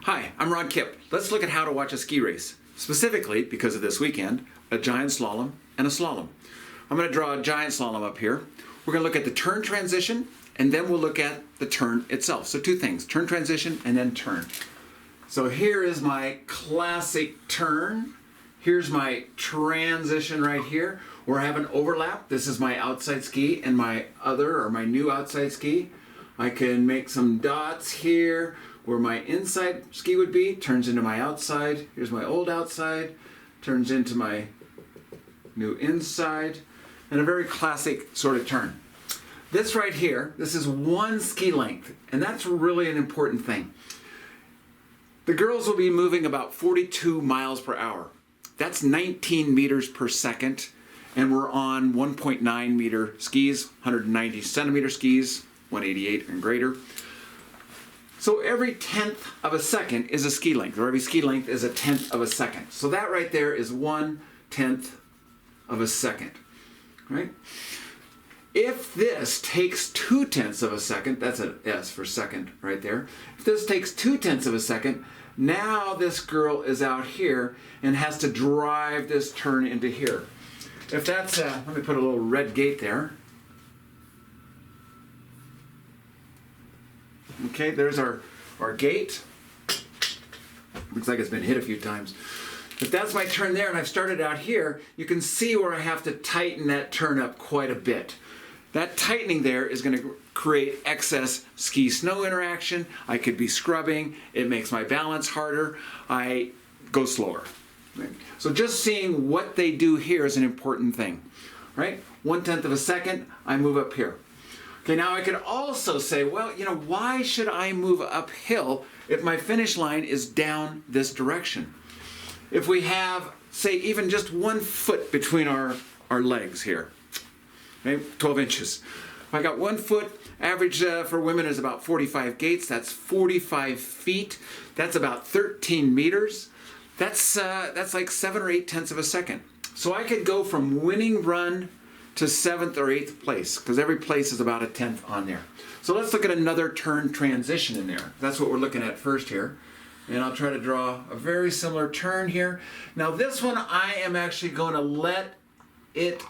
Hi, I'm Ron Kipp. Let's look at how to watch a ski race. Specifically, because of this weekend, a giant slalom and a slalom. I'm going to draw a giant slalom up here. We're going to look at the turn transition, and then we'll look at the turn itself. So two things, turn transition and then turn. So here is my classic turn. Here's my transition right here, where I have an overlap. This is my outside ski and my new outside ski. I can make some dots here where my inside ski would be, turns into my outside. Here's my old outside, turns into my new inside, and a very classic sort of turn. This right here, this is one ski length, and that's really an important thing. The girls will be moving about 42 miles per hour. That's 19 meters per second, and we're on 1.9 meter skis, 190 centimeter skis, 188 and greater. So every tenth of a second is a ski length, or every ski length is a tenth of a second. So that right there is 1/10 of a second, right? If this takes 2/10 of a second, that's an S for second right there. If this takes 2/10 of a second, now this girl is out here and has to drive this turn into here. If that's, let me put a little red gate there. Okay, there's our gate. Looks like it's been hit a few times. If that's my turn there and I've started out here, you can see where I have to tighten that turn up quite a bit. That tightening there is going to create excess ski-snow interaction. I could be scrubbing. It makes my balance harder. I go slower. Right? So just seeing what they do here is an important thing. Right? 1/10 of a second, I move up here. Okay, now I could also say, well, why should I move uphill if my finish line is down this direction? If we have, say, even just 1 foot between our legs here, okay, 12 inches. If I got 1 foot, average for women is about 45 gates. That's 45 feet. That's about 13 meters. That's like 7 or 8/10 of a second. So I could go from winning run to 7th or 8th place, because every place is about 1/10 on there. So let's look at another turn transition in there. That's what we're looking at first here. And I'll try to draw a very similar turn here. Now this one, I am actually going to let it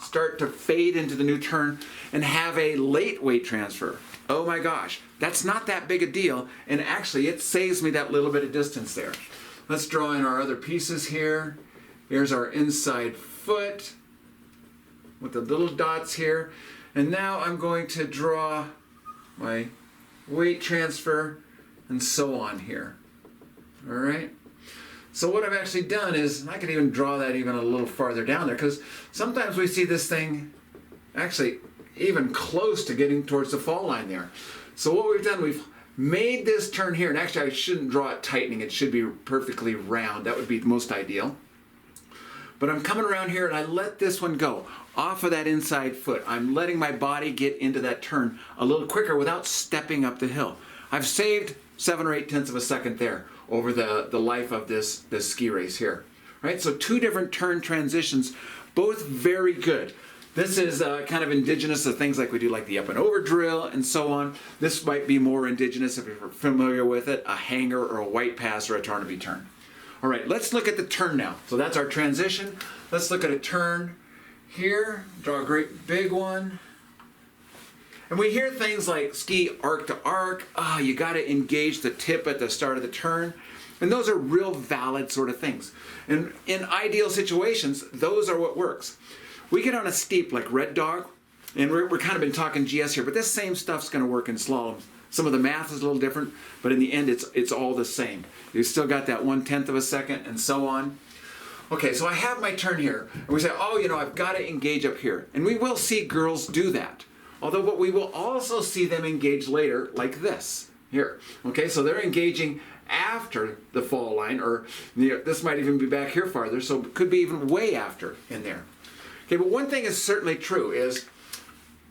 start to fade into the new turn and have a late weight transfer. Oh my gosh, that's not that big a deal, and actually it saves me that little bit of distance there. Let's draw in our other pieces here. Here's our inside foot with the little dots here. And now I'm going to draw my weight transfer and so on here. All right. So what I've actually done is, I could even draw that even a little farther down there, because sometimes we see this thing actually even close to getting towards the fall line there. So what we've done, we've made this turn here, and actually I shouldn't draw it tightening, it should be perfectly round. That would be the most ideal. But I'm coming around here and I let this one go off of that inside foot. I'm letting my body get into that turn a little quicker without stepping up the hill. I've saved 7 or 8/10 of a second there over the life of this ski race here. Right? So two different turn transitions, both very good. This is kind of indigenous to things like we do like the up and over drill and so on. This might be more indigenous, if you're familiar with it, a hanger or a white pass or a Tarnaby turn. All right, let's look at the turn now. So that's our transition. Let's look at a turn here. Draw a great big one. And we hear things like ski arc to arc. You got to engage the tip at the start of the turn. And those are real valid sort of things. And in ideal situations, those are what works. We get on a steep like Red Dog, and we're kind of been talking GS here, but this same stuff's going to work in slaloms. Some of the math is a little different, but in the end, it's all the same. You've still got that 1/10 of a second and so on. Okay, so I have my turn here, and we say, I've got to engage up here. And we will see girls do that. Although, but we will also see them engage later like this here. Okay, so they're engaging after the fall line, or this might even be back here farther, so it could be even way after in there. Okay, but one thing is certainly true is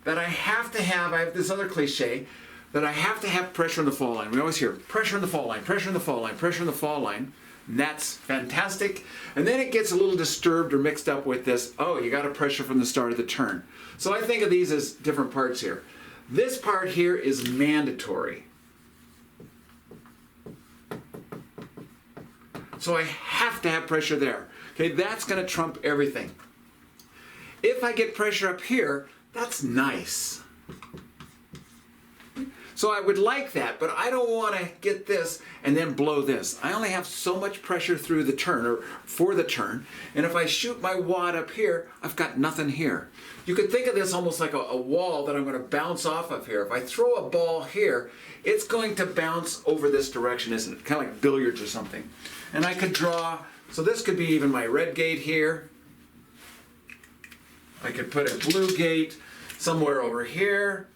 that I have this other cliche, that I have to have pressure on the fall line. We always hear pressure on the fall line, pressure on the fall line, pressure on the fall line. That's fantastic. And then it gets a little disturbed or mixed up with this, you got to pressure from the start of the turn. So I think of these as different parts here. This part here is mandatory. So I have to have pressure there. Okay, that's going to trump everything. If I get pressure up here, that's nice. So I would like that, but I don't want to get this and then blow this. I only have so much pressure through the turn, or for the turn, and if I shoot my wad up here, I've got nothing here. You could think of this almost like a wall that I'm going to bounce off of here. If I throw a ball here, it's going to bounce over this direction, isn't it? Kind of like billiards or something. And I could draw, so this could be even my red gate here. I could put a blue gate somewhere over here.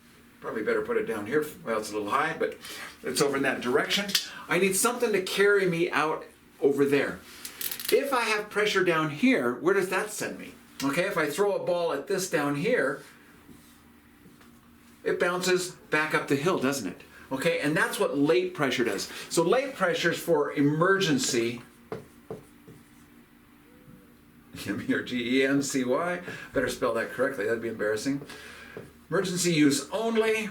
Probably better put it down here. Well, it's a little high, but it's over in that direction. I need something to carry me out over there. If I have pressure down here, where does that send me? Okay, if I throw a ball at this down here, it bounces back up the hill, doesn't it? Okay, and that's what late pressure does. So late pressure is for emergency. Emergency. Better spell that correctly. That'd be embarrassing. Emergency use only.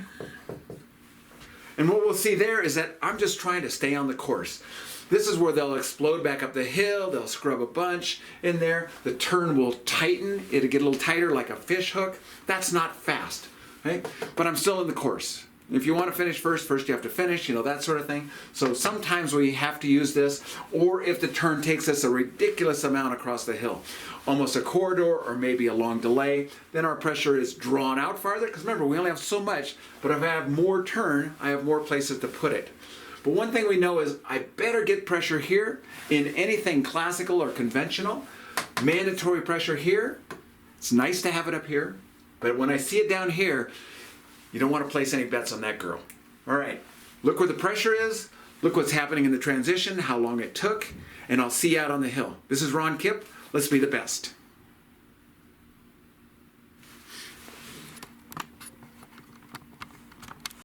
And what we'll see there is that I'm just trying to stay on the course. This is where they'll explode back up the hill. They'll scrub a bunch in there. The turn will tighten. It'll get a little tighter like a fish hook. That's not fast, okay? But I'm still in the course. If you want to finish first you have to finish, that sort of thing. So sometimes we have to use this, or if the turn takes us a ridiculous amount across the hill, almost a corridor or maybe a long delay, then our pressure is drawn out farther, because remember, we only have so much, but if I have more turn, I have more places to put it. But one thing we know is I better get pressure here in anything classical or conventional. Mandatory pressure here. It's nice to have it up here, but when I see it down here, you don't want to place any bets on that girl. All right, look where the pressure is, look what's happening in the transition, how long it took, and I'll see you out on the hill. This is Ron Kipp. Let's be the best.